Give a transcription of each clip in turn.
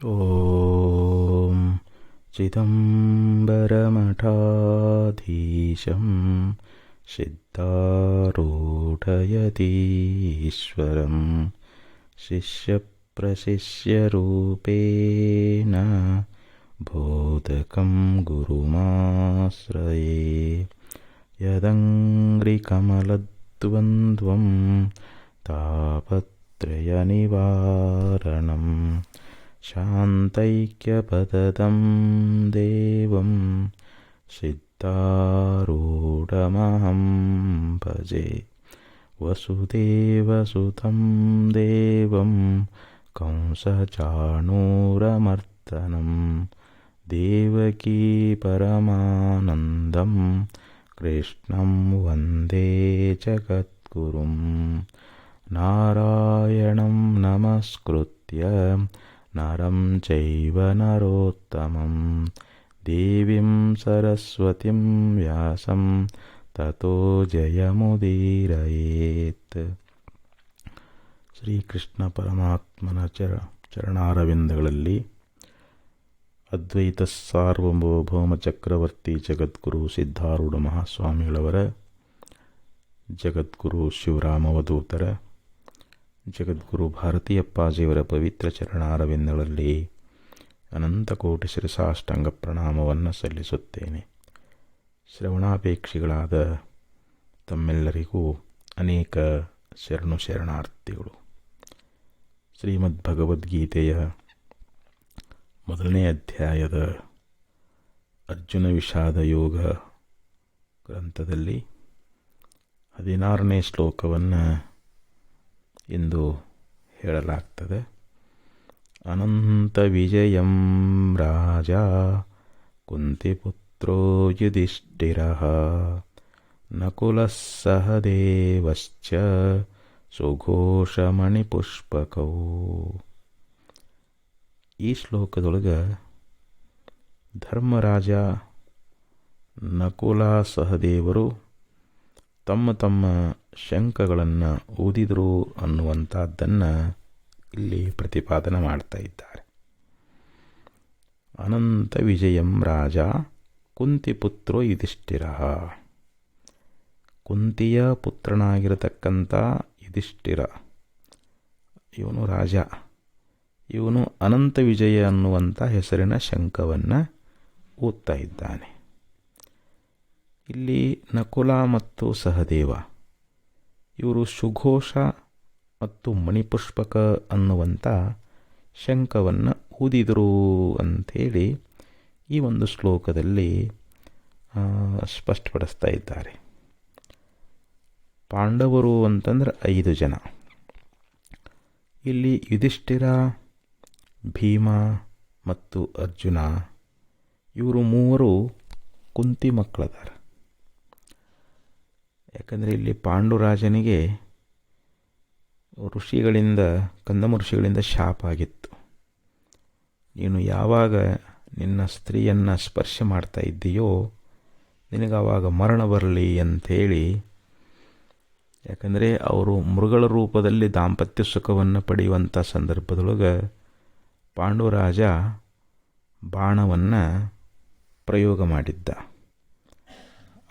ॐ चिदम्बरमठाधीशं सिद्धारूढयतीश्वरं शिष्यप्रशिष्यरूपेण बोधकं गुरुमाश्रये। यदङ्घ्रिकमलद्वन्द्वं तापत्रयनिवारणं शान्तैक्यपदं देवं सिद्धारूढमहं भजे। वसुदेवसुतं देवं कंसचाणूरमर्दनं देवकी परमानन्दं कृष्णं वन्दे जगद्गुरुं। नारायणं नमस्कृत्य नरं चैव नरोत्तमं देवीं सरस्वतीं व्यासं ततो ಜಯಮುದೀರಯೇತ್. ಶ್ರೀಕೃಷ್ಣ ಪರಮಾತ್ಮನ ಚರಣಾರವಿಂದಗಳಲ್ಲಿ ಅದ್ವೈತ ಸಾರ್ವಭೌಮ ಚಕ್ರವರ್ತಿ ಜಗದ್ಗುರು ಸಿದ್ಧಾರೂಢ ಮಹಾಸ್ವಾಮಿಗಳವರ, ಜಗದ್ಗುರು ಶಿವರಾಮವಧೂತರ, ಜಗದ್ಗುರು ಭಾರತೀಯಪ್ಪಾಜಿಯವರ ಪವಿತ್ರ ಚರಣಾರವಿಂದಗಳಲ್ಲಿ ಅನಂತಕೋಟಿ ಶಿರಸಾಷ್ಟಾಂಗ ಪ್ರಣಾಮವನ್ನು ಸಲ್ಲಿಸುತ್ತೇನೆ. ಶ್ರವಣಾಪೇಕ್ಷಿಗಳಾದ ತಮ್ಮೆಲ್ಲರಿಗೂ ಅನೇಕ ಶರಣಾರ್ಥಿಗಳು. ಶ್ರೀಮದ್ ಭಗವದ್ಗೀತೆಯ ಮೊದಲನೇ ಅಧ್ಯಾಯದ ಅರ್ಜುನ ವಿಷಾದ ಯೋಗ ಗ್ರಂಥದಲ್ಲಿ 16ನೇ ಶ್ಲೋಕವನ್ನು ಇಂದು ಹೇಳಲಾಗ್ತದೆ. ಅನಂತ ವಿಜಯಂ ರಾಜ ಕುಂತಿಪುತ್ರೋ ಯುಧಿಷ್ಠಿರಃ ನಕುಲಃ ಸಹದೇವಶ್ಚ ಸುಘೋಷಮಣಿಪುಷ್ಪಕೌ. ಈ ಶ್ಲೋಕದೊಳಗೆ ಧರ್ಮರಾಜ, ನಕುಲ, ಸಹದೇವರು ತಮ್ಮ ತಮ್ಮ ಶಂಖಗಳನ್ನು ಊದಿದರು ಅನ್ನುವಂಥದ್ದನ್ನು ಇಲ್ಲಿ ಪ್ರತಿಪಾದನೆ ಮಾಡ್ತಾ ಇದ್ದಾರೆ. ಅನಂತ ವಿಜಯಂ ರಾಜ ಕುಂತಿಪುತ್ರೋ ಯುಧಿಷ್ಠಿರಃ. ಕುಂತಿಯ ಪುತ್ರನಾಗಿರತಕ್ಕಂಥ ಯುಧಿಷ್ಠಿರ, ಇವನು ರಾಜ. ಇವನು ಅನಂತ ವಿಜಯ ಅನ್ನುವಂಥ ಹೆಸರಿನ ಶಂಖವನ್ನು ಊದ್ತಾ ಇದ್ದಾನೆ. ಇಲ್ಲಿ ನಕುಲ ಮತ್ತು ಸಹದೇವ ಇವರು ಸುಘೋಷ ಮತ್ತು ಮಣಿಪುಷ್ಪಕ ಅನ್ನುವಂಥ ಶಂಖವನ್ನು ಊದಿದರು ಅಂಥೇಳಿ ಈ ಒಂದು ಶ್ಲೋಕದಲ್ಲಿ ಸ್ಪಷ್ಟಪಡಿಸ್ತಾ ಇದ್ದಾರೆ. ಪಾಂಡವರು ಅಂತಂದ್ರೆ 5 ಜನ. ಇಲ್ಲಿ ಯುಧಿಷ್ಠಿರ, ಭೀಮ ಮತ್ತು ಅರ್ಜುನ ಇವರು 3 ಕುಂತಿ ಮಕ್ಕಳದಾರ. ಯಾಕಂದರೆ ಇಲ್ಲಿ ಪಾಂಡುರಾಜನಿಗೆ ಕಂದಮ ಋಷಿಗಳಿಂದ ಶಾಪ ಆಗಿತ್ತು. ನೀನು ಯಾವಾಗ ನಿನ್ನ ಸ್ತ್ರೀಯನ್ನು ಸ್ಪರ್ಶ ಮಾಡ್ತಾ ಇದ್ದೀಯೋ ನಿನಗಾವಾಗ ಮರಣ ಬರಲಿ ಅಂಥೇಳಿ. ಯಾಕಂದರೆ ಅವರು ಮೃಗಳ ರೂಪದಲ್ಲಿ ದಾಂಪತ್ಯ ಸುಖವನ್ನು ಪಡೆಯುವಂಥ ಸಂದರ್ಭದೊಳಗೆ ಪಾಂಡುರಾಜ ಬಾಣವನ್ನು ಪ್ರಯೋಗ ಮಾಡಿದ್ದ.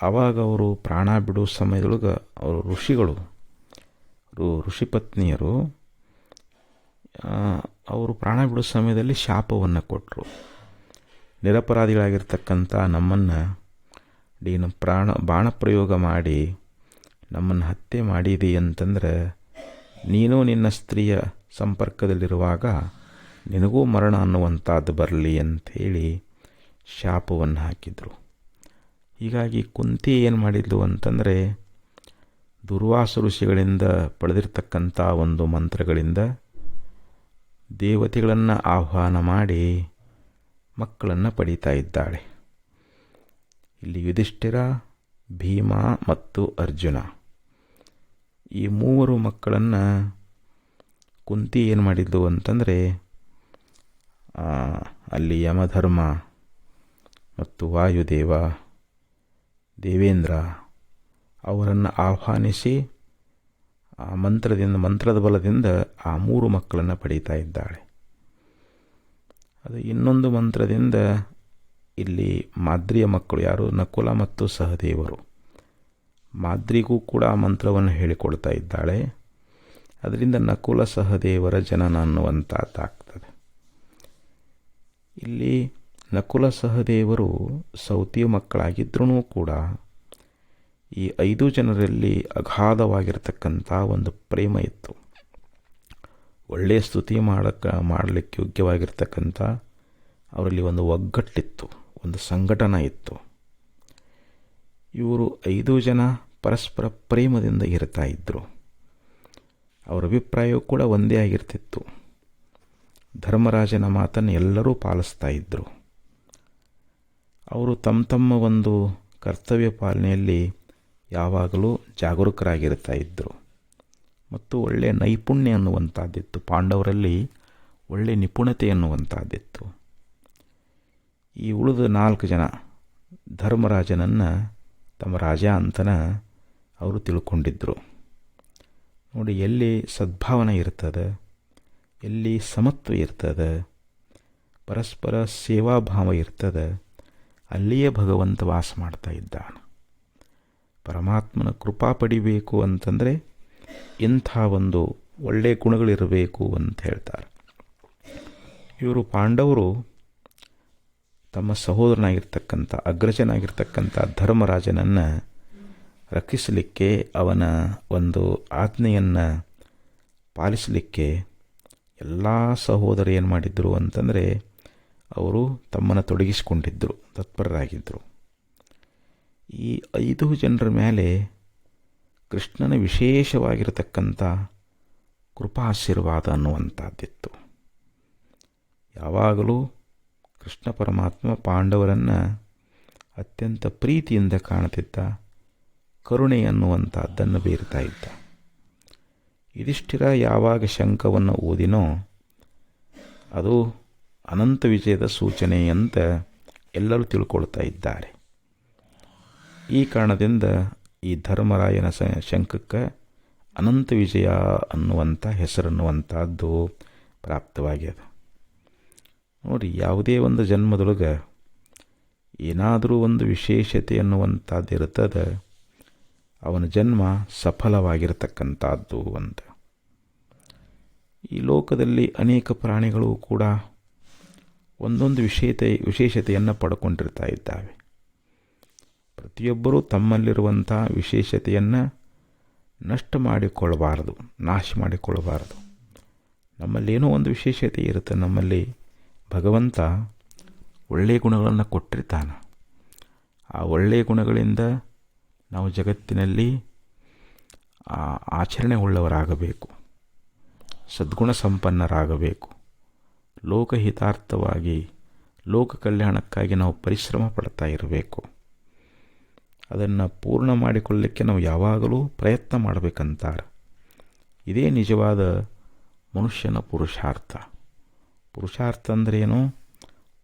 ಆವಾಗ ಅವರು ಪ್ರಾಣ ಬಿಡೋ ಸಮಯದೊಳಗೆ ಅವರು ಋಷಿಪತ್ನಿಯರು ಅವರು ಪ್ರಾಣ ಬಿಡೋ ಸಮಯದಲ್ಲಿ ಶಾಪವನ್ನು ಕೊಟ್ಟರು. ನಿರಪರಾಧಿಗಳಾಗಿರ್ತಕ್ಕಂಥ ನಮ್ಮನ್ನು ನೀನು ಬಾಣ ಪ್ರಯೋಗ ಮಾಡಿ ನಮ್ಮನ್ನು ಹತ್ಯೆ ಮಾಡಿದಿ ಅಂತಂದರೆ ನೀನು ನಿನ್ನ ಸ್ತ್ರೀಯ ಸಂಪರ್ಕದಲ್ಲಿರುವಾಗ ನಿನಗೂ ಮರಣ ಅನ್ನುವಂಥದ್ದು ಬರಲಿ ಅಂಥೇಳಿ ಶಾಪವನ್ನು ಹಾಕಿದರು. ಹೀಗಾಗಿ ಕುಂತಿ ಏನು ಮಾಡಿದ್ಲು ಅಂತಂದರೆ ದುರ್ವಾಸ ಋಷಿಗಳಿಂದ ಪಡೆದಿರ್ತಕ್ಕಂಥ ಒಂದು ಮಂತ್ರಗಳಿಂದ ದೇವತೆಗಳನ್ನು ಆಹ್ವಾನ ಮಾಡಿ ಮಕ್ಕಳನ್ನು ಪಡೀತಾ ಇದ್ದಾಳೆ. ಇಲ್ಲಿ ಯುಧಿಷ್ಠಿರ, ಭೀಮ ಮತ್ತು ಅರ್ಜುನ ಈ 3 ಮಕ್ಕಳನ್ನು ಕುಂತಿ ಏನು ಮಾಡಿದ್ಲು ಅಂತಂದರೆ ಅಲ್ಲಿ ಯಮಧರ್ಮ ಮತ್ತು ವಾಯುದೇವ, ದೇವೇಂದ್ರ ಅವರನ್ನು ಆಹ್ವಾನಿಸಿ ಆ ಮಂತ್ರದ ಬಲದಿಂದ ಆ 3 ಮಕ್ಕಳನ್ನು ಪಡೀತಾ ಇದ್ದಾಳೆ. ಅದು ಇನ್ನೊಂದು ಮಂತ್ರದಿಂದ ಇಲ್ಲಿ ಮಾದ್ರಿಯ ಮಕ್ಕಳು ಯಾರು, ನಕುಲ ಮತ್ತು ಸಹದೇವರು, ಮಾದ್ರಿಗೂ ಕೂಡ ಆ ಮಂತ್ರವನ್ನು ಹೇಳಿಕೊಡ್ತಾ ಇದ್ದಾಳೆ. ಅದರಿಂದ ನಕುಲ ಸಹದೇವರ ಜನನ ಅನ್ನುವಂಥದ್ದಾಗ್ತದೆ. ಇಲ್ಲಿ ನಕುಲ ಸಹದೇವರು ಸೌತಿಯ ಮಕ್ಕಳಾಗಿದ್ರೂ ಕೂಡ ಈ 5 ಜನರಲ್ಲಿ ಅಗಾಧವಾಗಿರ್ತಕ್ಕಂಥ ಒಂದು ಪ್ರೇಮ ಇತ್ತು. ಒಳ್ಳೆಯ ಸ್ತುತಿ ಮಾಡಲಿಕ್ಕೆ ಯೋಗ್ಯವಾಗಿರ್ತಕ್ಕಂಥ ಅವರಲ್ಲಿ ಒಂದು ಒಗ್ಗಟ್ಟಿತ್ತು, ಒಂದು ಸಂಘಟನೆ ಇತ್ತು. ಇವರು 5 ಜನ ಪರಸ್ಪರ ಪ್ರೇಮದಿಂದ ಇರ್ತಾ ಇದ್ದರು. ಅವರ ಅಭಿಪ್ರಾಯವೂ ಕೂಡ ಒಂದೇ ಆಗಿರ್ತಿತ್ತು. ಧರ್ಮರಾಜನ ಮಾತನ್ನು ಎಲ್ಲರೂ ಪಾಲಿಸ್ತಾ ಇದ್ದರು. ಅವರು ತಮ್ಮ ಒಂದು ಕರ್ತವ್ಯ ಪಾಲನೆಯಲ್ಲಿ ಯಾವಾಗಲೂ ಜಾಗರೂಕರಾಗಿರ್ತಾ ಇದ್ದರು. ಮತ್ತು ಒಳ್ಳೆಯ ನೈಪುಣ್ಯ ಅನ್ನುವಂಥದ್ದಿತ್ತು. ಪಾಂಡವರಲ್ಲಿ ಒಳ್ಳೆಯ ನಿಪುಣತೆ ಅನ್ನುವಂಥದ್ದಿತ್ತು. ಈ ಉಳಿದ 4 ಜನ ಧರ್ಮರಾಜನನ್ನು ತಮ್ಮ ರಾಜ ಅಂತನ ಅವರು ತಿಳ್ಕೊಂಡಿದ್ದರು. ನೋಡಿ, ಎಲ್ಲಿ ಸದ್ಭಾವನೆ ಇರ್ತದೆ, ಎಲ್ಲಿ ಸಮತ್ವ ಇರ್ತದೆ, ಪರಸ್ಪರ ಸೇವಾಭಾವ ಇರ್ತದೆ, ಅಲ್ಲಿಯೇ ಭಗವಂತ ವಾಸ ಮಾಡ್ತಾ ಇದ್ದಾನೆ. ಪರಮಾತ್ಮನ ಕೃಪಾ ಪಡಿಬೇಕು ಅಂತಂದರೆ ಇಂಥ ಒಂದು ಒಳ್ಳೆಯ ಗುಣಗಳಿರಬೇಕು ಅಂತ ಹೇಳ್ತಾರೆ. ಇವರು ಪಾಂಡವರು ತಮ್ಮ ಸಹೋದರನಾಗಿರ್ತಕ್ಕಂಥ ಅಗ್ರಜನಾಗಿರ್ತಕ್ಕಂಥ ಧರ್ಮರಾಜನನ್ನು ರಕ್ಷಿಸಲಿಕ್ಕೆ, ಅವನ ಒಂದು ಆಜ್ಞೆಯನ್ನು ಪಾಲಿಸಲಿಕ್ಕೆ ಎಲ್ಲ ಸಹೋದರ ಏನು ಮಾಡಿದ್ರು ಅಂತಂದರೆ ಅವರು ತಮ್ಮನ್ನು ತೊಡಗಿಸಿಕೊಂಡಿದ್ದರು, ತತ್ಪರರಾಗಿದ್ದರು. ಈ 5 ಜನರ ಮೇಲೆ ಕೃಷ್ಣನ ವಿಶೇಷವಾಗಿರತಕ್ಕಂಥ ಕೃಪಾಶೀರ್ವಾದ ಅನ್ನುವಂಥದ್ದಿತ್ತು. ಯಾವಾಗಲೂ ಕೃಷ್ಣ ಪರಮಾತ್ಮ ಪಾಂಡವರನ್ನು ಅತ್ಯಂತ ಪ್ರೀತಿಯಿಂದ ಕಾಣುತ್ತಿದ್ದ, ಕರುಣೆ ಅನ್ನುವಂಥದ್ದನ್ನು ಬೀರ್ತಾ ಇದ್ದ. ಯುಧಿಷ್ಠಿರ ಯಾವಾಗ ಶಂಖವನ್ನು ಊದಿನೋ ಅದು ಅನಂತ ವಿಜಯದ ಸೂಚನೆ ಅಂತ ಎಲ್ಲರೂ ತಿಳ್ಕೊಳ್ತಾ ಇದ್ದಾರೆ. ಈ ಕಾರಣದಿಂದ ಈ ಧರ್ಮರಾಯನ ಶಂಖಕ್ಕೆ ಅನಂತ ವಿಜಯ ಅನ್ನುವಂಥ ಹೆಸರನ್ನುವಂಥದ್ದು ಪ್ರಾಪ್ತವಾಗ್ಯದ. ನೋಡಿ, ಯಾವುದೇ ಒಂದು ಜನ್ಮದೊಳಗೆ ಏನಾದರೂ ಒಂದು ವಿಶೇಷತೆ ಅನ್ನುವಂಥದ್ದು ಇರ್ತದೆ, ಅವನ ಜನ್ಮ ಸಫಲವಾಗಿರತಕ್ಕಂಥದ್ದು ಅಂತ. ಈ ಲೋಕದಲ್ಲಿ ಅನೇಕ ಪ್ರಾಣಿಗಳು ಕೂಡ ಒಂದೊಂದು ವಿಶೇಷತೆಯನ್ನು ಪಡ್ಕೊಂಡಿರ್ತಾ ಇದ್ದಾವೆ. ಪ್ರತಿಯೊಬ್ಬರೂ ತಮ್ಮಲ್ಲಿರುವಂಥ ವಿಶೇಷತೆಯನ್ನು ನಷ್ಟ ಮಾಡಿಕೊಳ್ಳಬಾರದು, ನಾಶ ಮಾಡಿಕೊಳ್ಳಬಾರದು. ನಮ್ಮಲ್ಲೇನೋ ಒಂದು ವಿಶೇಷತೆ ಇರುತ್ತೆ. ನಮ್ಮಲ್ಲಿ ಭಗವಂತ ಒಳ್ಳೆಯ ಗುಣಗಳನ್ನು ಕೊಟ್ಟಿರ್ತಾನೆ. ಆ ಒಳ್ಳೆಯ ಗುಣಗಳಿಂದ ನಾವು ಜಗತ್ತಿನಲ್ಲಿ ಆಚರಣೆ ಉಳ್ಳವರಾಗಬೇಕು, ಸದ್ಗುಣ ಸಂಪನ್ನರಾಗಬೇಕು. ಲೋಕಹಿತಾರ್ಥವಾಗಿ, ಲೋಕ ಕಲ್ಯಾಣಕ್ಕಾಗಿ ನಾವು ಪರಿಶ್ರಮ ಪಡ್ತಾ ಇರಬೇಕು. ಅದನ್ನು ಪೂರ್ಣ ಮಾಡಿಕೊಳ್ಳಲಿಕ್ಕೆ ನಾವು ಯಾವಾಗಲೂ ಪ್ರಯತ್ನ ಮಾಡಬೇಕಂತಾರೆ. ಇದೇ ನಿಜವಾದ ಮನುಷ್ಯನ ಪುರುಷಾರ್ಥ. ಪುರುಷಾರ್ಥ ಅಂದ್ರೇನು?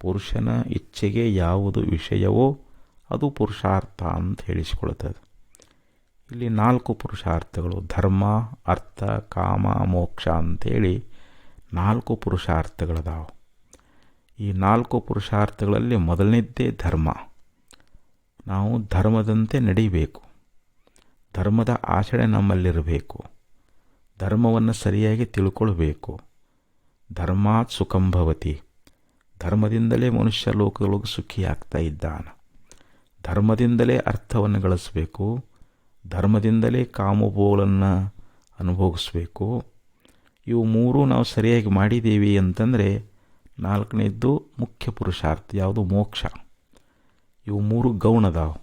ಪುರುಷನ ಇಚ್ಛೆಗೆ ಯಾವುದು ವಿಷಯವೋ ಅದು ಪುರುಷಾರ್ಥ ಅಂತ ಹೇಳಿಸಿಕೊಳ್ತದೆ. ಇಲ್ಲಿ 4 ಪುರುಷಾರ್ಥಗಳು, ಧರ್ಮ, ಅರ್ಥ, ಕಾಮ, ಮೋಕ್ಷ ಅಂಥೇಳಿ 4 ಪುರುಷಾರ್ಥಗಳದಾವು. ಈ 4 ಪುರುಷಾರ್ಥಗಳಲ್ಲಿ ಮೊದಲನೇದ್ದೇ ಧರ್ಮ. ನಾವು ಧರ್ಮದಂತೆ ನಡೀಬೇಕು, ಧರ್ಮದ ಆಚರಣೆ ನಮ್ಮಲ್ಲಿರಬೇಕು, ಧರ್ಮವನ್ನು ಸರಿಯಾಗಿ ತಿಳ್ಕೊಳ್ಬೇಕು. ಧರ್ಮಾತ್ ಸುಖಂಭವತಿ, ಧರ್ಮದಿಂದಲೇ ಮನುಷ್ಯ ಲೋಕದೊಳಗೆ ಸುಖಿಯಾಗ್ತಾ ಇದ್ದಾನೆ. ಧರ್ಮದಿಂದಲೇ ಅರ್ಥವನ್ನು ಗಳಿಸಬೇಕು, ಧರ್ಮದಿಂದಲೇ ಕಾಮಭೋಗಗಳನ್ನು ಅನುಭವಿಸಬೇಕು. ಇವು 3 ನಾವು ಸರಿಯಾಗಿ ಮಾಡಿದ್ದೀವಿ ಅಂತಂದರೆ 4ನೇದ್ದು ಮುಖ್ಯ ಪುರುಷಾರ್ಥ ಯಾವುದು? ಮೋಕ್ಷ. ಇವು 3 ಗೌಣದಾವು.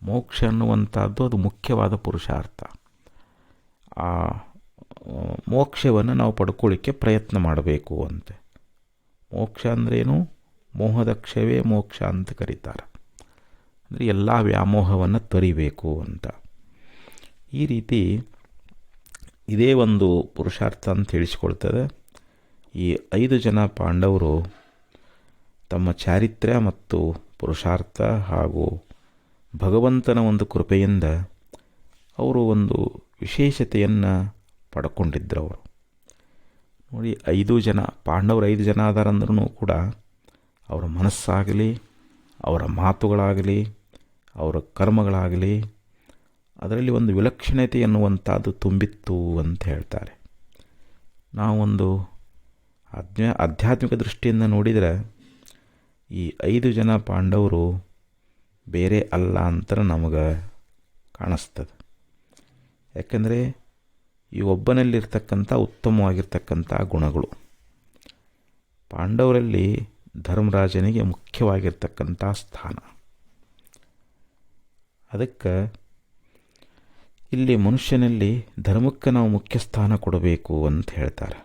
ಮೋಕ್ಷ ಅನ್ನುವಂಥದ್ದು ಅದು ಮುಖ್ಯವಾದ ಪುರುಷಾರ್ಥ. ಆ ಮೋಕ್ಷವನ್ನು ನಾವು ಪಡ್ಕೊಳ್ಳಿಕ್ಕೆ ಪ್ರಯತ್ನ ಮಾಡಬೇಕು ಅಂತೆ. ಮೋಕ್ಷ ಅಂದ್ರೇನು? ಮೋಹದಕ್ಷವೇ ಮೋಕ್ಷ ಅಂತ ಕರೀತಾರೆ. ಅಂದರೆ ಎಲ್ಲ ವ್ಯಾಮೋಹವನ್ನು ತೊರಿಬೇಕು ಅಂತ. ಈ ರೀತಿ ಇದೇ ಒಂದು ಪುರುಷಾರ್ಥ ಅಂತ ತಿಳಿಸ್ಕೊಳ್ತದೆ. ಈ 5 ಜನ ಪಾಂಡವರು ತಮ್ಮ ಚಾರಿತ್ರ್ಯ ಮತ್ತು ಪುರುಷಾರ್ಥ ಹಾಗೂ ಭಗವಂತನ ಒಂದು ಕೃಪೆಯಿಂದ ಅವರು ಒಂದು ವಿಶೇಷತೆಯನ್ನು ಪಡ್ಕೊಂಡಿದ್ದರು. ಅವರು ನೋಡಿ, 5 ಜನ ಪಾಂಡವರು 5 ಜನ ಅದಾರಂದ್ರೂ ಕೂಡ ಅವರ ಮನಸ್ಸಾಗಲಿ, ಅವರ ಮಾತುಗಳಾಗಲಿ, ಅವರ ಕರ್ಮಗಳಾಗಲಿ, ಅದರಲ್ಲಿ ಒಂದು ವಿಲಕ್ಷಣತೆ ಎನ್ನುವಂಥದ್ದು ತುಂಬಿತ್ತು ಅಂತ ಹೇಳ್ತಾರೆ. ನಾವೊಂದು ಆಧ್ಯಾತ್ಮಿಕ ದೃಷ್ಟಿಯಿಂದ ನೋಡಿದರೆ ಈ 5 ಜನ ಪಾಂಡವರು ಬೇರೆ ಅಲ್ಲ ಅಂತ ನಮಗೆ ಕಾಣಿಸ್ತದೆ. ಯಾಕೆಂದರೆ ಈ ಒಬ್ಬನಲ್ಲಿರ್ತಕ್ಕಂಥ ಉತ್ತಮವಾಗಿರ್ತಕ್ಕಂಥ ಗುಣಗಳು ಪಾಂಡವರಲ್ಲಿ ಧರ್ಮರಾಜನಿಗೆ ಮುಖ್ಯವಾಗಿರ್ತಕ್ಕಂಥ ಸ್ಥಾನ. ಅದಕ್ಕೆ ಇಲ್ಲಿ ಮನುಷ್ಯನಲ್ಲಿ ಧರ್ಮಕ್ಕೆ ನಾವು ಮುಖ್ಯ ಸ್ಥಾನ ಕೊಡಬೇಕು ಅಂತ ಹೇಳ್ತಾರೆ.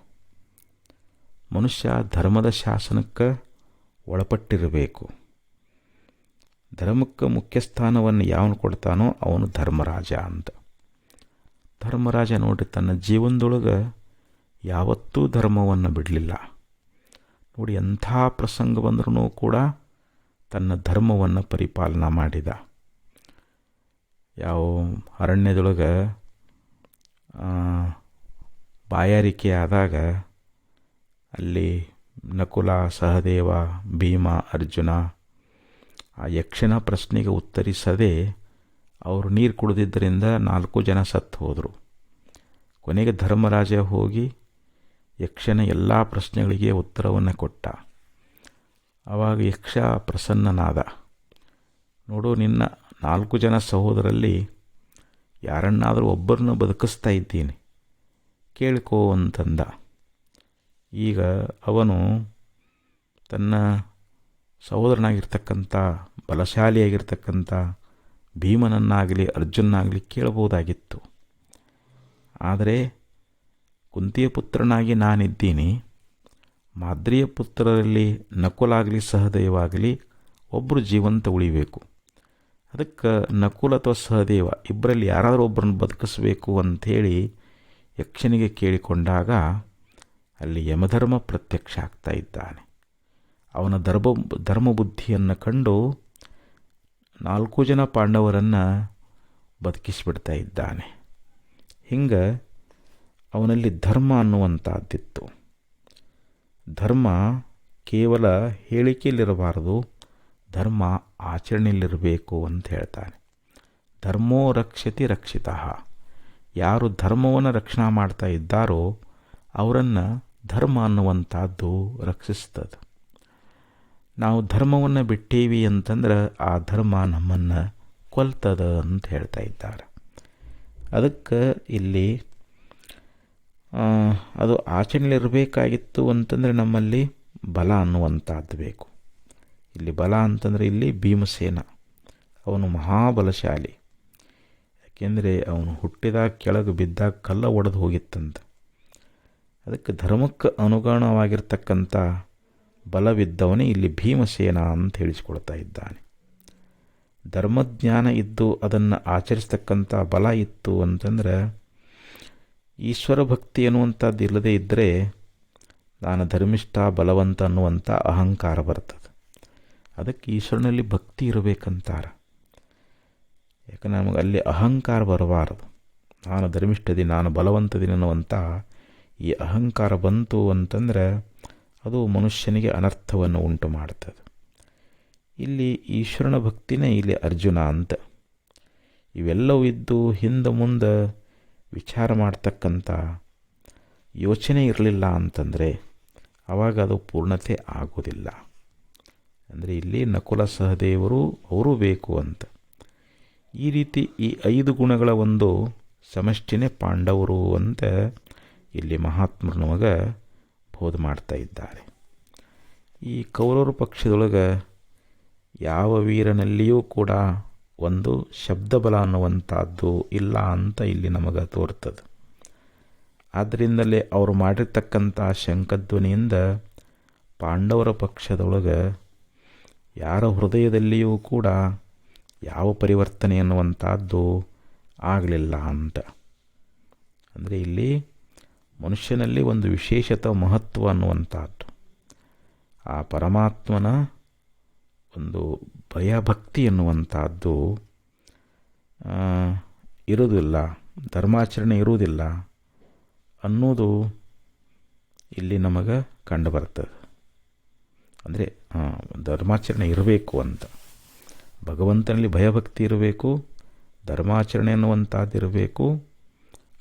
ಮನುಷ್ಯ ಧರ್ಮದ ಶಾಸನಕ್ಕೆ ಒಳಪಟ್ಟಿರಬೇಕು. ಧರ್ಮಕ್ಕೆ ಮುಖ್ಯ ಸ್ಥಾನವನ್ನು ಯಾವನು ಕೊಡ್ತಾನೋ ಅವನು ಧರ್ಮರಾಜ ಅಂತ. ಧರ್ಮರಾಜ ನೋಡ್ರಿ, ತನ್ನ ಜೀವನದೊಳಗೆ ಯಾವತ್ತೂ ಧರ್ಮವನ್ನು ಬಿಡಲಿಲ್ಲ. ನೋಡಿ, ಎಂಥ ಪ್ರಸಂಗ ಬಂದ್ರೂ ಕೂಡ ತನ್ನ ಧರ್ಮವನ್ನು ಪರಿಪಾಲನೆ ಮಾಡಿದ. ಯಾವ ಅರಣ್ಯದೊಳಗೆ ಬಾಯಾರಿಕೆ ಆದಾಗ ಅಲ್ಲಿ ನಕುಲ, ಸಹದೇವ, ಭೀಮ, ಅರ್ಜುನ ಆ ಯಕ್ಷನ ಪ್ರಶ್ನೆಗೆ ಉತ್ತರಿಸದೆ ಅವರು ನೀರು ಕುಡಿದಿದ್ದರಿಂದ 4 ಜನ ಸತ್ತು ಹೋದರು. ಕೊನೆಗೆ ಧರ್ಮರಾಜ ಹೋಗಿ ಯಕ್ಷನ ಎಲ್ಲ ಪ್ರಶ್ನೆಗಳಿಗೆ ಉತ್ತರವನ್ನು ಕೊಟ್ಟ. ಆವಾಗ ಯಕ್ಷ ಪ್ರಸನ್ನನಾದ. ನೋಡು, ನಿನ್ನ 4 ಜನ ಸಹೋದರಲ್ಲಿ ಯಾರನ್ನಾದರೂ ಒಬ್ಬರನ್ನ ಬದುಕಿಸ್ತಾ ಇದ್ದೀನಿ, ಕೇಳಿಕೋ ಅಂತಂದ. ಈಗ ಅವನು ತನ್ನ ಸಹೋದರನಾಗಿರ್ತಕ್ಕಂಥ ಬಲಶಾಲಿಯಾಗಿರ್ತಕ್ಕಂಥ ಭೀಮನನ್ನಾಗಲಿ ಅರ್ಜುನನ್ನಾಗಲಿ ಕೇಳಬಹುದಾಗಿತ್ತು. ಆದರೆ ಕುಂತಿಯ ಪುತ್ರನಾಗಿ ನಾನಿದ್ದೀನಿ, ಮಾದ್ರಿಯ ಪುತ್ರರಲ್ಲಿ ನಕುಲಾಗಲಿ ಸಹದೇವಾಗಲಿ ಒಬ್ಬರು ಜೀವಂತ ಉಳಿಬೇಕು. ಅದಕ್ಕೆ ನಕುಲ ಅಥವಾ ಸಹದೇವ ಇಬ್ಬರಲ್ಲಿ ಯಾರಾದರೂ ಒಬ್ಬರನ್ನು ಬದುಕಿಸಬೇಕು ಅಂಥೇಳಿ ಯಕ್ಷನಿಗೆ ಕೇಳಿಕೊಂಡಾಗ ಅಲ್ಲಿ ಯಮಧರ್ಮ ಪ್ರತ್ಯಕ್ಷ ಆಗ್ತಾ ಇದ್ದಾನೆ. ಅವನ ಧರ್ಮಬುದ್ಧಿಯನ್ನು ಕಂಡು 4 ಜನ ಪಾಂಡವರನ್ನು ಬದುಕಿಸಿಬಿಡ್ತಾ ಇದ್ದಾನೆ. ಹಿಂಗೆ ಅವನಲ್ಲಿ ಧರ್ಮ ಅನ್ನುವಂಥದ್ದಿತ್ತು. ಧರ್ಮ ಕೇವಲ ಹೇಳಿಕೆಯಲ್ಲಿರಬಾರದು, ಧರ್ಮ ಆಚರಣೆಯಲ್ಲಿರಬೇಕು ಅಂತ ಹೇಳ್ತಾನೆ. ಧರ್ಮೋ ರಕ್ಷತಿ ರಕ್ಷಿತಃ. ಯಾರು ಧರ್ಮವನ್ನು ರಕ್ಷಣೆ ಮಾಡ್ತಾ ಇದ್ದಾರೋ ಅವರನ್ನು ಧರ್ಮ ಅನ್ನುವಂಥದ್ದು ರಕ್ಷಿಸ್ತದೆ. ನಾವು ಧರ್ಮವನ್ನು ಬಿಟ್ಟೇವಿ ಅಂತಂದ್ರೆ ಆ ಧರ್ಮ ನಮ್ಮನ್ನು ಕೊಲ್ತದ ಅಂತ ಹೇಳ್ತಾ ಇದ್ದಾರೆ. ಅದಕ್ಕೆ ಇಲ್ಲಿ ಅದು ಆಚರಣೆಯಲ್ಲಿರಬೇಕಾಗಿತ್ತು ಅಂತಂದರೆ ನಮ್ಮಲ್ಲಿ ಬಲ ಅನ್ನುವಂಥದ್ದು ಬೇಕು. ಇಲ್ಲಿ ಬಲ ಅಂತಂದರೆ ಇಲ್ಲಿ ಭೀಮಸೇನ ಅವನು ಮಹಾಬಲಶಾಲಿ. ಯಾಕೆಂದರೆ ಅವನು ಹುಟ್ಟಿದಾಗ ಕೆಳಗೆ ಬಿದ್ದಾಗ ಕಲ್ಲ ಒಡೆದು ಹೋಗಿತ್ತಂತ. ಅದಕ್ಕೆ ಧರ್ಮಕ್ಕೆ ಅನುಗುಣವಾಗಿರ್ತಕ್ಕಂಥ ಬಲವಿದ್ದವನೇ ಇಲ್ಲಿ ಭೀಮಸೇನ ಅಂತ ಹೇಳಿಸ್ಕೊಳ್ತಾ ಇದ್ದಾನೆ. ಧರ್ಮಜ್ಞಾನ ಇದ್ದು ಅದನ್ನು ಆಚರಿಸ್ತಕ್ಕಂಥ ಬಲ ಇತ್ತು ಅಂತಂದರೆ ಈಶ್ವರ ಭಕ್ತಿ ಅನ್ನುವಂಥದ್ದು ಇಲ್ಲದೇ ಇದ್ದರೆ ನಾನು ಧರ್ಮಿಷ್ಠ ಬಲವಂತ ಅನ್ನುವಂಥ ಅಹಂಕಾರ ಬರ್ತದೆ. ಅದಕ್ಕೆ ಈಶ್ವರನಲ್ಲಿ ಭಕ್ತಿ ಇರಬೇಕಂತಾರೆ. ಯಾಕಂದರೆ ನಮಗೆ ಅಲ್ಲಿ ಅಹಂಕಾರ ಬರಬಾರದು. ನಾನು ಧರ್ಮಿಷ್ಠದಿ, ನಾನು ಬಲವಂತದಿನ ಅನ್ನುವಂಥ ಈ ಅಹಂಕಾರ ಬಂತು ಅಂತಂದರೆ ಅದು ಮನುಷ್ಯನಿಗೆ ಅನರ್ಥವನ್ನು ಉಂಟು ಮಾಡ್ತದೆ. ಇಲ್ಲಿ ಈಶ್ವರನ ಭಕ್ತಿನೇ ಇಲ್ಲಿ ಅರ್ಜುನ ಅಂತ. ಇವೆಲ್ಲವೂ ಇದ್ದು ಹಿಂದೆ ಮುಂದೆ ವಿಚಾರ ಮಾಡ್ತಕ್ಕಂಥ ಯೋಚನೆ ಇರಲಿಲ್ಲ ಅಂತಂದರೆ ಆವಾಗ ಅದು ಪೂರ್ಣತೆ ಆಗೋದಿಲ್ಲ. ಅಂದರೆ ಇಲ್ಲಿ ನಕುಲ ಸಹದೇವರು ಅವರು ಬೇಕು ಅಂತ. ಈ ರೀತಿ ಈ 5 ಗುಣಗಳ ಒಂದು ಸಮಷ್ಟಿನೇ ಪಾಂಡವರು ಅಂತ ಇಲ್ಲಿ ಮಹಾತ್ಮರು ನಮಗೆ ಬೋಧ ಮಾಡ್ತಾ ಇದ್ದಾರೆ. ಈ ಕೌರವರ ಪಕ್ಷದೊಳಗೆ ಯಾವ ವೀರನಲ್ಲಿಯೂ ಕೂಡ ಒಂದು ಶಬ್ದಬಲ ಅನ್ನುವಂಥದ್ದು ಇಲ್ಲ ಅಂತ ಇಲ್ಲಿ ನಮಗೆ ತೋರ್ತದೆ. ಆದ್ದರಿಂದಲೇ ಅವರು ಮಾಡಿರ್ತಕ್ಕಂಥ ಶಂಖಧ್ವನಿಯಿಂದ ಪಾಂಡವರ ಪಕ್ಷದೊಳಗೆ ಯಾರ ಹೃದಯದಲ್ಲಿಯೂ ಕೂಡ ಯಾವ ಪರಿವರ್ತನೆ ಅನ್ನುವಂಥದ್ದು ಆಗಲಿಲ್ಲ ಅಂತ. ಅಂದರೆ ಇಲ್ಲಿ ಮನುಷ್ಯನಲ್ಲಿ ಒಂದು ವಿಶೇಷತ ಮಹತ್ವ ಅನ್ನುವಂಥದ್ದು, ಆ ಪರಮಾತ್ಮನ ಒಂದು ಭಯಭಕ್ತಿ ಎನ್ನುವಂಥದ್ದು ಇರುವುದಿಲ್ಲ, ಧರ್ಮಾಚರಣೆ ಇರುವುದಿಲ್ಲ ಅನ್ನೋದು ಇಲ್ಲಿ ನಮಗೆ ಕಂಡು ಬರ್ತದೆ. ಅಂದರೆ ಧರ್ಮಾಚರಣೆ ಇರಬೇಕು ಅಂತ, ಭಗವಂತನಲ್ಲಿ ಭಯಭಕ್ತಿ ಇರಬೇಕು, ಧರ್ಮಾಚರಣೆ ಅನ್ನುವಂಥದ್ದಿರಬೇಕು,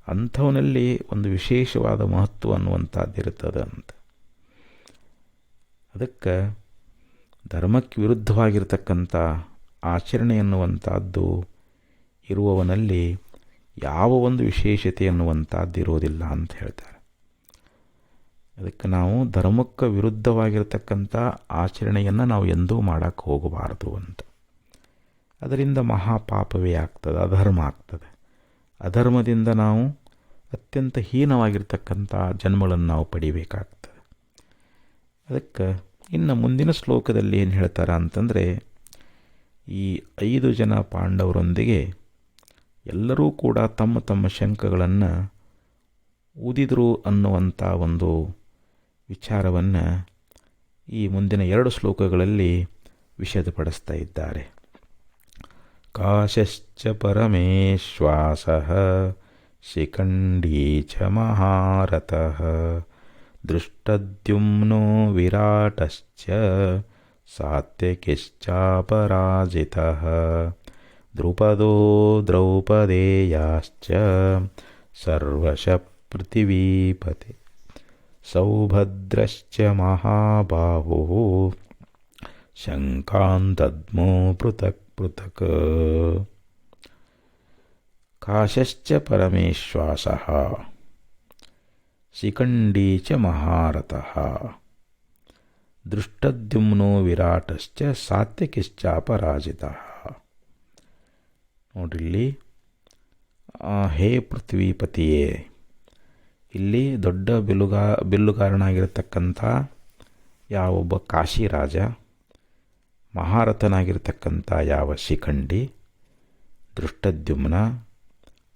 ಅಂಥವನಲ್ಲಿ ಒಂದು ವಿಶೇಷವಾದ ಮಹತ್ವ ಅನ್ನುವಂಥದ್ದಿರ್ತದೆ ಅಂತ. ಅದಕ್ಕೆ ಧರ್ಮಕ್ಕೆ ವಿರುದ್ಧವಾಗಿರ್ತಕ್ಕಂಥ ಆಚರಣೆ ಎನ್ನುವಂಥದ್ದು ಇರುವವನಲ್ಲಿ ಯಾವ ಒಂದು ವಿಶೇಷತೆ ಅನ್ನುವಂಥದ್ದು ಇರೋದಿಲ್ಲ ಅಂತ ಹೇಳ್ತಾರೆ. ಅದಕ್ಕೆ ನಾವು ಧರ್ಮಕ್ಕೆ ವಿರುದ್ಧವಾಗಿರ್ತಕ್ಕಂಥ ಆಚರಣೆಯನ್ನು ನಾವು ಎಂದೂ ಮಾಡೋಕ್ಕೆ ಹೋಗಬಾರದು ಅಂತ. ಅದರಿಂದ ಮಹಾಪಾಪವೇ ಆಗ್ತದೆ, ಅಧರ್ಮ ಆಗ್ತದೆ. ಅಧರ್ಮದಿಂದ ನಾವು ಅತ್ಯಂತ ಹೀನವಾಗಿರ್ತಕ್ಕಂಥ ಜನ್ಮಗಳನ್ನು ನಾವು ಪಡಿಬೇಕಾಗ್ತದೆ. ಅದಕ್ಕೆ ಇನ್ನು ಮುಂದಿನ ಶ್ಲೋಕದಲ್ಲಿ ಏನು ಹೇಳ್ತಾರೆ ಅಂತಂದರೆ, ಈ 5 ಜನ ಪಾಂಡವರೊಂದಿಗೆ ಎಲ್ಲರೂ ಕೂಡ ತಮ್ಮ ತಮ್ಮ ಶಂಖಗಳನ್ನು ಊದಿದರು ಅನ್ನುವಂಥ ಒಂದು ವಿಚಾರವನ್ನು ಈ ಮುಂದಿನ 2 ಶ್ಲೋಕಗಳಲ್ಲಿ ವಿಷದಪಡಿಸ್ತಾ ಇದ್ದಾರೆ. ಕಾಶಶ್ಚ ಪರಮೇಶ್ವಾಸಃ ಶಿಖಂಡೀ ಚ ಮಹಾರಥಃ ದೃಷ್ಟದ್ಯುಮ್ನೋ ವಿರಾಟಶ್ಚ ಸಾತ್ಯಕಿಶ್ಚಾಪರಾಜಿತಃ ದ್ರುಪದೋ ದ್ರೌಪದೇಯಾಶ್ಚ ಸರ್ವಶಃ ಪೃಥಿವೀಪತೆ ಸೌಭದ್ರಶ್ಚ ಮಹಾಬಾಹುಃ ಶಂಖಾನ್ ದದ್ಮೋ ಪೃಥಕ್ ಪೃಥಕ್. ಕಾಶಶ್ಚ ಪರಮೇಶ್ವಾಸಃ ಶಿಖಂಡೀ ಚ ಮಹಾರಥಃ ದೃಷ್ಟದ್ಯುಮ್ನೋ ವಿರಾಟಶ್ಚ ಸಾತ್ಯಕಿಶ್ಚಾಪರಾಜಿತಃ. ನೋಡ್ರಿಲ್ಲಿ, ಹೇ ಪೃಥ್ವೀಪತಿಯೇ, ಇಲ್ಲಿ ದೊಡ್ಡ ಬಿಲ್ಲುಗಾರನಾಗಿರ್ತಕ್ಕಂಥ ಯಾವೊಬ್ಬ ಕಾಶಿರಾಜ, ಮಹಾರಥನಾಗಿರ್ತಕ್ಕಂಥ ಯಾವ ಶಿಖಂಡಿ, ದೃಷ್ಟದ್ಯುಮ್ನ,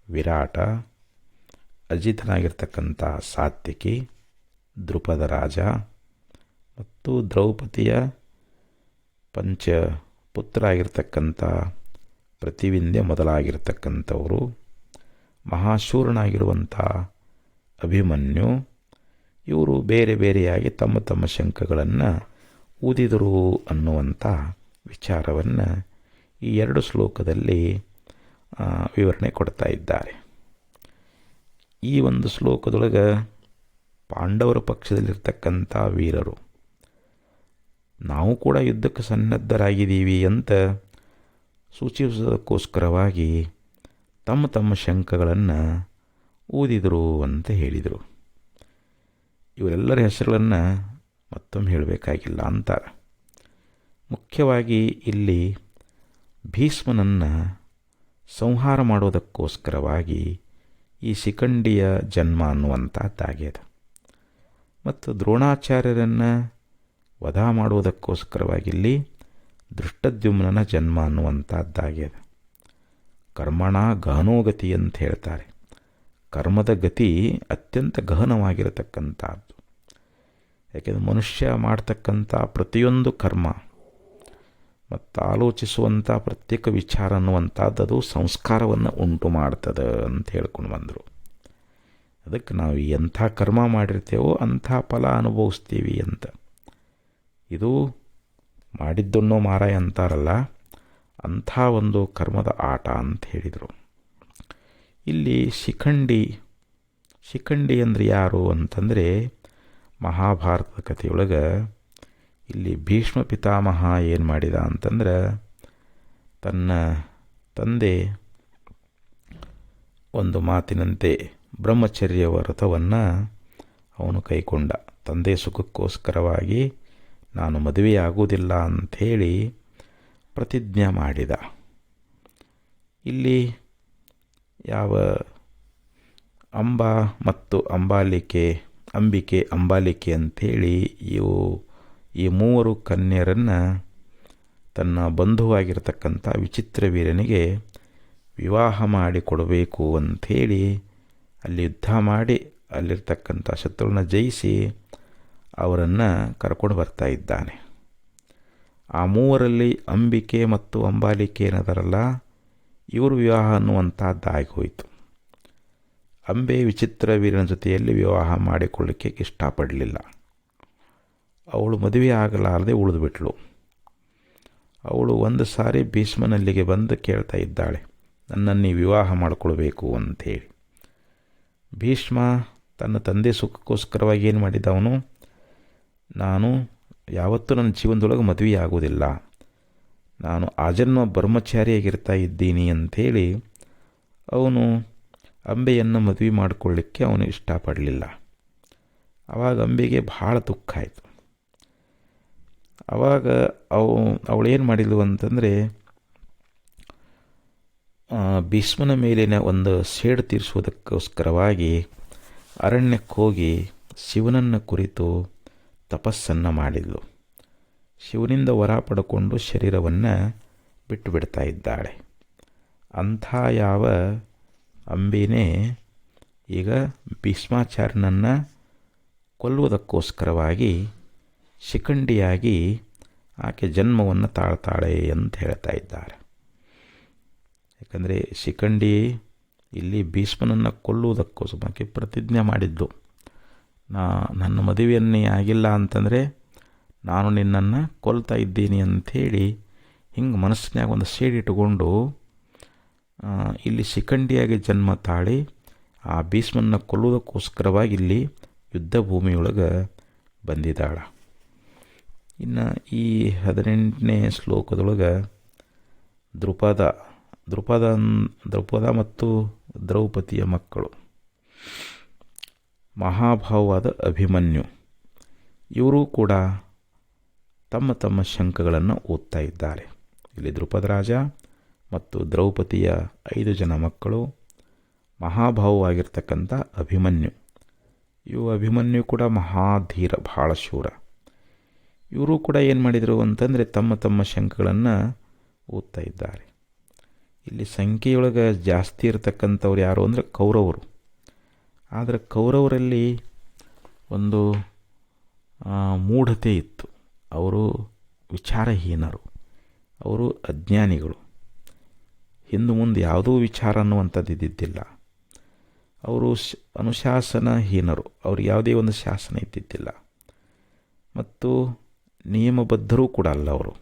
ವಿರಾಟ, ಅಜಿತನಾಗಿರ್ತಕ್ಕಂಥ ಸಾತ್ಯಕಿ, ದ್ರುಪದ ರಾಜ ಮತ್ತು ದ್ರೌಪದಿಯ ಪುತ್ರ ಆಗಿರ್ತಕ್ಕಂಥ ಪ್ರತಿವಿಂಧ್ಯ ಮೊದಲಾಗಿರ್ತಕ್ಕಂಥವರು, ಮಹಾಶೂರನಾಗಿರುವಂಥ ಅಭಿಮನ್ಯು, ಇವರು ಬೇರೆ ಬೇರೆಯಾಗಿ ತಮ್ಮ ತಮ್ಮ ಶಂಖಗಳನ್ನು ಊದಿದರು ಅನ್ನುವಂಥ ವಿಚಾರವನ್ನು ಈ 2 ಶ್ಲೋಕದಲ್ಲಿ ವಿವರಣೆ ಕೊಡ್ತಾ ಇದ್ದಾರೆ. ಈ ಒಂದು ಶ್ಲೋಕದೊಳಗೆ ಪಾಂಡವರ ಪಕ್ಷದಲ್ಲಿರ್ತಕ್ಕಂಥ ವೀರರು ನಾವು ಕೂಡ ಯುದ್ಧಕ್ಕೆ ಸನ್ನದ್ಧರಾಗಿದ್ದೀವಿ ಅಂತ ಸೂಚಿಸೋದಕ್ಕೋಸ್ಕರವಾಗಿ ತಮ್ಮ ತಮ್ಮ ಶಂಖಗಳನ್ನು ಊದಿದರು ಅಂತ ಹೇಳಿದರು. ಇವರೆಲ್ಲರ ಹೆಸರುಗಳನ್ನು ಮತ್ತೊಮ್ಮೆ ಹೇಳಬೇಕಾಗಿಲ್ಲ ಅಂತಾರೆ. ಮುಖ್ಯವಾಗಿ ಇಲ್ಲಿ ಭೀಷ್ಮನನ್ನು ಸಂಹಾರ ಮಾಡೋದಕ್ಕೋಸ್ಕರವಾಗಿ ಈ ಶಿಖಂಡಿಯ ಜನ್ಮ ಅನ್ನುವಂಥದ್ದಾಗ್ಯದ, ಮತ್ತು ದ್ರೋಣಾಚಾರ್ಯರನ್ನು ವಧ ಮಾಡುವುದಕ್ಕೋಸ್ಕರವಾಗಿ ಇಲ್ಲಿ ದೃಷ್ಟದ್ಯುಮ್ನನ ಜನ್ಮ ಅನ್ನುವಂಥದ್ದಾಗ್ಯದ. ಕರ್ಮಣ ಗಹನೋಗತಿ ಅಂತ ಹೇಳ್ತಾರೆ. ಕರ್ಮದ ಗತಿ ಅತ್ಯಂತ ಗಹನವಾಗಿರತಕ್ಕಂಥದ್ದು. ಯಾಕೆಂದರೆ ಮನುಷ್ಯ ಮಾಡ್ತಕ್ಕಂಥ ಪ್ರತಿಯೊಂದು ಕರ್ಮ ಮತ್ತು ಆಲೋಚಿಸುವಂಥ ಪ್ರತ್ಯೇಕ ವಿಚಾರ ಅನ್ನುವಂಥದ್ದು ಅದು ಸಂಸ್ಕಾರವನ್ನು ಉಂಟು ಮಾಡ್ತದೆ ಅಂತ ಹೇಳ್ಕೊಂಡು ಬಂದರು. ಅದಕ್ಕೆ ನಾವು ಎಂಥ ಕರ್ಮ ಮಾಡಿರ್ತೇವೋ ಅಂಥ ಫಲ ಅನುಭವಿಸ್ತೀವಿ ಅಂತ. ಇದು ಮಾಡಿದ್ದನ್ನೋ ಮಾರಾಯ ಅಂತಾರಲ್ಲ, ಅಂಥ ಒಂದು ಕರ್ಮದ ಆಟ ಅಂತ ಹೇಳಿದರು. ಇಲ್ಲಿ ಶಿಖಂಡಿ ಅಂದರೆ ಯಾರು ಅಂತಂದರೆ, ಮಹಾಭಾರತದ ಕಥೆಯೊಳಗೆ ಇಲ್ಲಿ ಭೀಷ್ಮ ಪಿತಾಮಹ ಏನು ಮಾಡಿದ ಅಂತಂದ್ರೆ, ತನ್ನ ತಂದೆ ಒಂದು ಮಾತಿನಂತೆ ಬ್ರಹ್ಮಚರ್ಯ ವ್ರತವನ್ನು ಅವನು ಕೈಕೊಂಡ. ತಂದೆ ಸುಖಕ್ಕೋಸ್ಕರವಾಗಿ ನಾನು ಮದುವೆಯಾಗುವುದಿಲ್ಲ ಅಂಥೇಳಿ ಪ್ರತಿಜ್ಞೆ ಮಾಡಿದ. ಇಲ್ಲಿ ಯಾವ ಅಂಬಿಕೆ ಅಂಬಾಲಿಕೆ ಅಂಥೇಳಿ ಈ 3 ಕನ್ಯರನ್ನು ತನ್ನ ಬಂಧುವಾಗಿರ್ತಕ್ಕಂಥ ವಿಚಿತ್ರ ವೀರನಿಗೆ ವಿವಾಹ ಮಾಡಿಕೊಡಬೇಕು ಅಂಥೇಳಿ ಅಲ್ಲಿ ಯುದ್ಧ ಮಾಡಿ ಅಲ್ಲಿರ್ತಕ್ಕಂಥ ಶತ್ರುಗಳನ್ನ ಜಯಿಸಿ ಅವರನ್ನು ಕರ್ಕೊಂಡು ಬರ್ತಾ ಇದ್ದಾನೆ. ಆ 3ರಲ್ಲಿ ಅಂಬಿಕೆ ಮತ್ತು ಅಂಬಾಲಿಕೆ ಏನದಾರಲ್ಲ, ಇವರು ವಿವಾಹ ಅನ್ನುವಂಥದ್ದಾಗಿ ಹೋಯಿತು. ಅಂಬೆ ವಿಚಿತ್ರ ವೀರನ ಜೊತೆಯಲ್ಲಿ ವಿವಾಹ ಮಾಡಿಕೊಳ್ಳಿಕ್ಕೆ ಇಷ್ಟಪಡಲಿಲ್ಲ. ಅವಳು ಮದುವೆ ಆಗಲಾರದೆ ಉಳಿದುಬಿಟ್ಳು. ಅವಳು ಒಂದು ಸಾರಿ ಭೀಷ್ಮನಲ್ಲಿಗೆ ಬಂದು ಕೇಳ್ತಾ ಇದ್ದಾಳೆ, ನನ್ನನ್ನು ವಿವಾಹ ಮಾಡಿಕೊಳ್ಬೇಕು ಅಂಥೇಳಿ. ಭೀಷ್ಮ ತನ್ನ ತಂದೆ ಸುಖಕ್ಕೋಸ್ಕರವಾಗಿ ಏನು ಮಾಡಿದವನು, ನಾನು ಯಾವತ್ತೂ ನನ್ನ ಜೀವನದೊಳಗೆ ಮದುವೆ ಆಗೋದಿಲ್ಲ, ನಾನು ಆಜನ್ಮ ಬ್ರಹ್ಮಚಾರಿಯಾಗಿರ್ತಾ ಇದ್ದೀನಿ ಅಂಥೇಳಿ ಅವನು ಅಂಬೆಯನ್ನು ಮದುವೆ ಮಾಡಿಕೊಳ್ಳಿಕ್ಕೆ ಅವನು ಇಷ್ಟಪಡಲಿಲ್ಲ. ಆವಾಗ ಅಂಬೆಗೆ ಭಾಳ ದುಃಖ ಆಯಿತು. ಆವಾಗ ಅವಳೇನು ಮಾಡಿದ್ಲು ಅಂತಂದರೆ, ಭೀಷ್ಮನ ಮೇಲಿನ ಒಂದು ಸೇಡು ತೀರಿಸುವುದಕ್ಕೋಸ್ಕರವಾಗಿ ಅರಣ್ಯಕ್ಕೆ ಹೋಗಿ ಶಿವನನ್ನು ಕುರಿತು ತಪಸ್ಸನ್ನು ಮಾಡಿದ್ಲು. ಶಿವನಿಂದ ವರ ಪಡ್ಕೊಂಡು ಶರೀರವನ್ನು ಬಿಟ್ಟು ಬಿಡ್ತಾ ಇದ್ದಾಳೆ. ಅಂಥ ಯಾವ ಅಂಬಿನೇ ಈಗ ಭೀಷ್ಮಾಚಾರ್ಯನನ್ನು ಕೊಲ್ಲುವುದಕ್ಕೋಸ್ಕರವಾಗಿ ಶಿಖಂಡಿಯಾಗಿ ಆಕೆ ಜನ್ಮವನ್ನು ತಾಳ್ತಾಳೆ ಅಂತ ಹೇಳ್ತಾ ಇದ್ದಾರೆ. ಯಾಕಂದರೆ ಶಿಖಂಡಿ ಇಲ್ಲಿ ಭೀಷ್ಮನನ್ನು ಕೊಲ್ಲುವುದಕ್ಕೋಸ್ಕರ ಆಕೆ ಪ್ರತಿಜ್ಞೆ ಮಾಡಿದ್ದು, ನನ್ನ ಮದುವೆಯನ್ನೇ ಆಗಿಲ್ಲ ಅಂತಂದರೆ ನಾನು ನಿನ್ನನ್ನು ಕೊಲ್ತಾ ಇದ್ದೀನಿ ಅಂಥೇಳಿ ಹಿಂಗೆ ಮನಸ್ಸಿನಾಗ ಒಂದು ಸೇಡಿಟ್ಟುಕೊಂಡು ಇಲ್ಲಿ ಶಿಖಂಡಿಯಾಗಿ ಜನ್ಮ ತಾಳಿ ಆ ಭೀಷ್ಮನ್ನ ಕೊಲ್ಲುವುದಕ್ಕೋಸ್ಕರವಾಗಿ ಇಲ್ಲಿ ಯುದ್ಧ ಭೂಮಿಯೊಳಗೆ ಬಂದಿದ್ದಾಳೆ. ಇನ್ನು ಈ 18ನೇ ಶ್ಲೋಕದೊಳಗೆ ದ್ರುಪದ ಮತ್ತು ದ್ರೌಪದಿಯ ಮಕ್ಕಳು ಮಹಾಭಾವವಾದ ಅಭಿಮನ್ಯು, ಇವರು ಕೂಡ ತಮ್ಮ ತಮ್ಮ ಶಂಖಗಳನ್ನು ಓದ್ತಾ ಇದ್ದಾರೆ. ಇಲ್ಲಿ ದ್ರುಪದರಾಜ ಮತ್ತು ದ್ರೌಪದಿಯ 5 ಜನ ಮಕ್ಕಳು, ಮಹಾಭಾವವಾಗಿರ್ತಕ್ಕಂಥ ಅಭಿಮನ್ಯು. ಅಭಿಮನ್ಯು ಕೂಡ ಮಹಾಧೀರ, ಬಹಳ ಶೂರ. ಇವರು ಕೂಡ ಏನು ಮಾಡಿದರು ಅಂತಂದರೆ ತಮ್ಮ ತಮ್ಮ ಶಂಖಗಳನ್ನು ಓದ್ತಾ ಇದ್ದಾರೆ. ಇಲ್ಲಿ ಸಂಖ್ಯೆಯೊಳಗೆ ಜಾಸ್ತಿ ಇರತಕ್ಕಂಥವ್ರು ಯಾರು ಅಂದರೆ ಕೌರವರು. ಆದರೆ ಕೌರವರಲ್ಲಿ ಒಂದು ಮೂಢತೆ ಇತ್ತು. ಅವರು ವಿಚಾರಹೀನರು, ಅವರು ಅಜ್ಞಾನಿಗಳು. ಹಿಂದೆ ಮುಂದೆ ಯಾವುದೂ ವಿಚಾರ ಅನ್ನುವಂಥದ್ದು ಇದ್ದಿದ್ದಿಲ್ಲ. ಅವರು ಅನುಶಾಸನಹೀನರು, ಅವ್ರಿಗೆ ಯಾವುದೇ ಒಂದು ಶಾಸನ ಇದ್ದಿದ್ದಿಲ್ಲ. ಮತ್ತು ನಿಯಮಬದ್ಧರೂ ಕೂಡ ಅಲ್ಲ. ಅವರು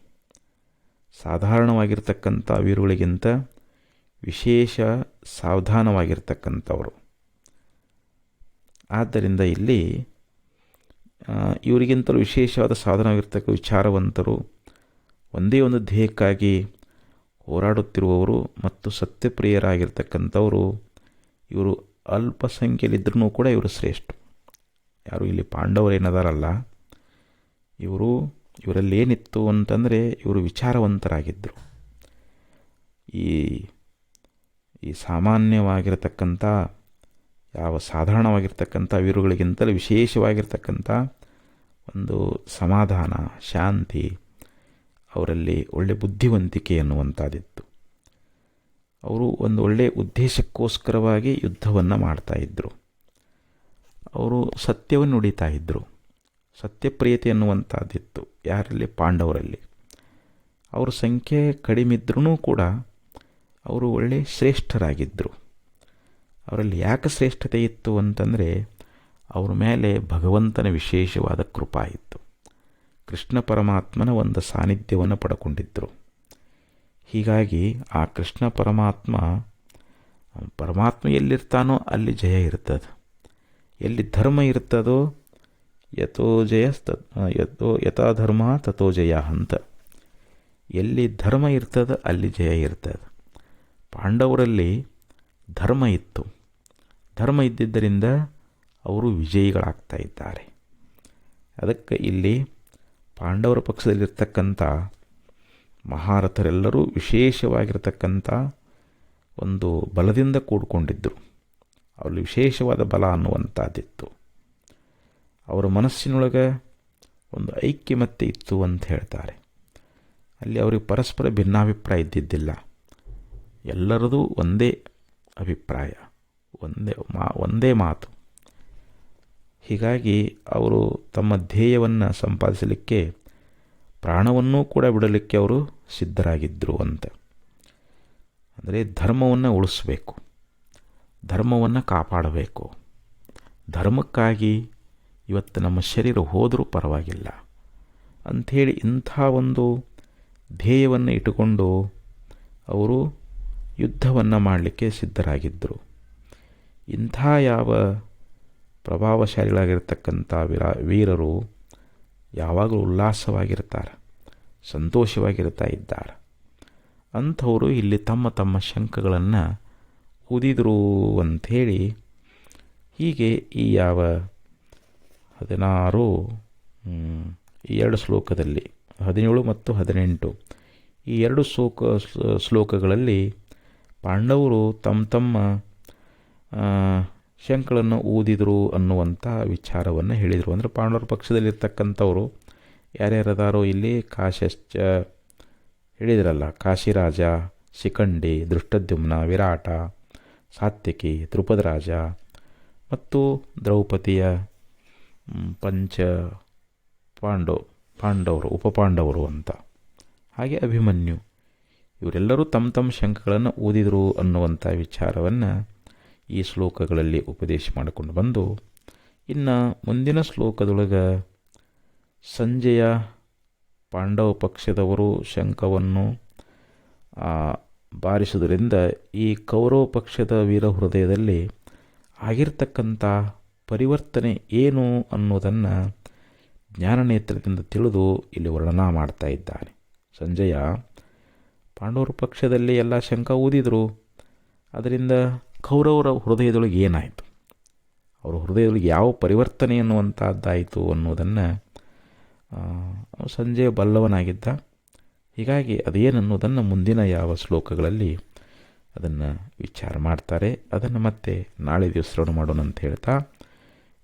ಸಾಧಾರಣವಾಗಿರ್ತಕ್ಕಂಥ ವೀರುಗಳಿಗಿಂತ ವಿಶೇಷ ಸಾವಧಾನವಾಗಿರ್ತಕ್ಕಂಥವರು. ಆದ್ದರಿಂದ ಇಲ್ಲಿ ಇವರಿಗಿಂತಲೂ ವಿಶೇಷವಾದ ಸಾಧನವಾಗಿರ್ತಕ್ಕ ವಿಚಾರವಂತರು, ಒಂದೇ ಒಂದು ಧ್ಯೇಯಕ್ಕಾಗಿ ಹೋರಾಡುತ್ತಿರುವವರು ಮತ್ತು ಸತ್ಯಪ್ರಿಯರಾಗಿರ್ತಕ್ಕಂಥವರು. ಇವರು ಅಲ್ಪಸಂಖ್ಯೆಯಲ್ಲಿದ್ದರೂ ಕೂಡ ಇವರು ಶ್ರೇಷ್ಠ. ಯಾರು ಇಲ್ಲಿ ಪಾಂಡವರೇನದಾರಲ್ಲ, ಇವರಲ್ಲಿ ಏನಿತ್ತು ಅಂತಂದರೆ ಇವರು ವಿಚಾರವಂತರಾಗಿದ್ದರು. ಈ ಸಾಮಾನ್ಯವಾಗಿರತಕ್ಕಂಥ ಯಾವ ಸಾಧಾರಣವಾಗಿರ್ತಕ್ಕಂಥ ವೀರುಗಳಿಗಿಂತಲೂ ವಿಶೇಷವಾಗಿರ್ತಕ್ಕಂಥ ಒಂದು ಸಮಾಧಾನ, ಶಾಂತಿ, ಅವರಲ್ಲಿ ಒಳ್ಳೆ ಬುದ್ಧಿವಂತಿಕೆ ಅನ್ನುವಂಥದ್ದಿತ್ತು. ಅವರು ಒಂದು ಒಳ್ಳೆಯ ಉದ್ದೇಶಕ್ಕೋಸ್ಕರವಾಗಿ ಯುದ್ಧವನ್ನು ಮಾಡ್ತಾಯಿದ್ರು. ಅವರು ಸತ್ಯವನ್ನು ನುಡಿತಾ ಇದ್ದರು. ಸತ್ಯಪ್ರಿಯತೆ ಅನ್ನುವಂಥದ್ದಿತ್ತು ಯಾರಲ್ಲಿ? ಪಾಂಡವರಲ್ಲಿ. ಅವ್ರ ಸಂಖ್ಯೆ ಕಡಿಮೆ ಇದ್ರೂ ಕೂಡ ಅವರು ಒಳ್ಳೆಯ ಶ್ರೇಷ್ಠರಾಗಿದ್ದರು. ಅವರಲ್ಲಿ ಯಾಕೆ ಶ್ರೇಷ್ಠತೆ ಇತ್ತು ಅಂತಂದರೆ ಅವ್ರ ಮೇಲೆ ಭಗವಂತನ ವಿಶೇಷವಾದ ಕೃಪಾ ಇತ್ತು. ಕೃಷ್ಣ ಪರಮಾತ್ಮನ ಒಂದು ಸಾನ್ನಿಧ್ಯವನ್ನು ಪಡ್ಕೊಂಡಿದ್ದರು. ಹೀಗಾಗಿ ಆ ಕೃಷ್ಣ ಪರಮಾತ್ಮ ಎಲ್ಲಿರ್ತಾನೋ ಅಲ್ಲಿ ಜಯ ಇರ್ತದೆ. ಎಲ್ಲಿ ಧರ್ಮ ಇರ್ತದೋ ಯಥಾ ಧರ್ಮ ತಥೋ ಜಯ ಅಂತ. ಎಲ್ಲಿ ಧರ್ಮ ಇರ್ತದೆ ಅಲ್ಲಿ ಜಯ ಇರ್ತದೆ. ಪಾಂಡವರಲ್ಲಿ ಧರ್ಮ ಇತ್ತು. ಧರ್ಮ ಇದ್ದಿದ್ದರಿಂದ ಅವರು ವಿಜಯಿಗಳಾಗ್ತಾ ಇದ್ದಾರೆ. ಅದಕ್ಕೆ ಇಲ್ಲಿ ಪಾಂಡವರ ಪಕ್ಷದಲ್ಲಿರ್ತಕ್ಕಂಥ ಮಹಾರಥರೆಲ್ಲರೂ ವಿಶೇಷವಾಗಿರ್ತಕ್ಕಂಥ ಒಂದು ಬಲದಿಂದ ಕೂಡಿಕೊಂಡಿದ್ದರು. ಅವರಲ್ಲಿ ವಿಶೇಷವಾದ ಬಲ ಅನ್ನುವಂಥದ್ದಿತ್ತು. ಅವರ ಮನಸ್ಸಿನೊಳಗೆ ಒಂದು ಐಕ್ಯಮತ್ಯ ಇತ್ತು ಅಂತ ಹೇಳ್ತಾರೆ. ಅಲ್ಲಿ ಅವರಿಗೆ ಪರಸ್ಪರ ಭಿನ್ನಾಭಿಪ್ರಾಯ ಇದ್ದಿದ್ದಿಲ್ಲ. ಎಲ್ಲರದೂ ಒಂದೇ ಅಭಿಪ್ರಾಯ, ಒಂದೇ ಮಾತು. ಹೀಗಾಗಿ ಅವರು ತಮ್ಮ ಧ್ಯೇಯವನ್ನು ಸಂಪಾದಿಸಲಿಕ್ಕೆ ಪ್ರಾಣವನ್ನೂ ಕೂಡ ಬಿಡಲಿಕ್ಕೆ ಅವರು ಸಿದ್ಧರಾಗಿದ್ದರು ಅಂತ. ಅಂದರೆ ಧರ್ಮವನ್ನು ಉಳಿಸಬೇಕು. ಧರ್ಮವನ್ನು ಕಾಪಾಡಬೇಕು. ಧರ್ಮಕ್ಕಾಗಿ ಇವತ್ತು ನಮ್ಮ ಶರೀರ ಹೋದರೂ ಪರವಾಗಿಲ್ಲ ಅಂಥೇಳಿ ಇಂಥ ಒಂದು ಧ್ಯೇಯವನ್ನು ಇಟ್ಟುಕೊಂಡು ಅವರು ಯುದ್ಧವನ್ನು ಮಾಡಲಿಕ್ಕೆ ಸಿದ್ಧರಾಗಿದ್ದರು. ಇಂಥ ಯಾವ ಪ್ರಭಾವಶಾಲಿಗಳಾಗಿರ್ತಕ್ಕಂಥ ವೀರರು ಯಾವಾಗಲೂ ಉಲ್ಲಾಸವಾಗಿರ್ತಾರೆ, ಸಂತೋಷವಾಗಿರ್ತಾ ಇದ್ದಾರೆ. ಅಂಥವರು ಇಲ್ಲಿ ತಮ್ಮ ತಮ್ಮ ಶಂಖಗಳನ್ನು ಊದಿದರು ಅಂಥೇಳಿ ಹೀಗೆ ಈ ಯಾವ 16 ಈ 2 ಶ್ಲೋಕದಲ್ಲಿ 17 ಮತ್ತು 18 ಈ 2 ಶ್ಲೋಕಗಳಲ್ಲಿ ಪಾಂಡವರು ತಮ್ಮ ಶಂಖಗಳನ್ನು ಊದಿದರು ಅನ್ನುವಂಥ ವಿಚಾರವನ್ನು ಹೇಳಿದರು. ಅಂದರೆ ಪಾಂಡವರ ಪಕ್ಷದಲ್ಲಿರ್ತಕ್ಕಂಥವರು ಯಾರ್ಯಾರದಾರೋ ಇಲ್ಲಿ ಕಾಶ್ಯಶ್ಚ ಹೇಳಿದ್ರಲ್ಲ, ಕಾಶಿರಾಜ, ಶಿಖಂಡಿ, ದೃಷ್ಟದ್ಯುಮ್ನ, ವಿರಾಟ, ಸಾತ್ಯಕಿ, ದ್ರುಪದರಾಜ ಮತ್ತು ದ್ರೌಪದಿಯ ಪಾಂಡವರು ಉಪಪಾಂಡವರು ಅಂತ, ಹಾಗೆ ಅಭಿಮನ್ಯು, ಇವರೆಲ್ಲರೂ ತಮ್ಮ ಶಂಖಗಳನ್ನು ಊದಿದರು ಅನ್ನುವಂಥ ವಿಚಾರವನ್ನು ಈ ಶ್ಲೋಕಗಳಲ್ಲಿ ಉಪದೇಶ ಮಾಡಿಕೊಂಡು ಬಂದು, ಇನ್ನು ಮುಂದಿನ ಶ್ಲೋಕದೊಳಗೆ ಸಂಜಯ ಪಾಂಡವ ಪಕ್ಷದವರು ಶಂಖವನ್ನು ಬಾರಿಸುವುದರಿಂದ ಈ ಕೌರವ ಪಕ್ಷದ ವೀರ ಹೃದಯದಲ್ಲಿ ಆಗಿರ್ತಕ್ಕಂಥ ಪರಿವರ್ತನೆ ಏನು ಅನ್ನೋದನ್ನು ಜ್ಞಾನನೇತ್ರದಿಂದ ತಿಳಿದು ಇಲ್ಲಿ ವರ್ಣನಾ ಮಾಡ್ತಾ ಇದ್ದಾನೆ. ಸಂಜಯ ಪಾಂಡವರ ಪಕ್ಷದಲ್ಲಿ ಎಲ್ಲ ಶಂಖ ಊದಿದರು, ಅದರಿಂದ ಕೌರವರ ಹೃದಯದೊಳಗೆ ಏನಾಯಿತು, ಅವರ ಹೃದಯದೊಳಗೆ ಯಾವ ಪರಿವರ್ತನೆ ಅನ್ನುವಂಥದ್ದಾಯಿತು ಅನ್ನೋದನ್ನು ಸಂಜಯ ಬಲ್ಲವನಾಗಿದ್ದ. ಹೀಗಾಗಿ ಅದೇನನ್ನೋದನ್ನು ಮುಂದಿನ ಯಾವ ಶ್ಲೋಕಗಳಲ್ಲಿ ಅದನ್ನು ವಿಚಾರ ಮಾಡ್ತಾರೆ. ಅದನ್ನು ಮತ್ತೆ ನಾಳೆ ದಿವಸ ಶ್ರವಣ ಮಾಡೋಣ ಅಂತ ಹೇಳ್ತಾ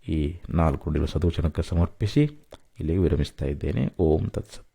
ಈ 4 ನುಡಿಗಳ ಸದೋಚನಕ್ಕೆ ಸಮರ್ಪಿಸಿ ಇಲ್ಲಿಗೆ ವಿರಮಿಸ್ತಾ ಇದ್ದೇನೆ. ಓಂ ತತ್ಸತ್.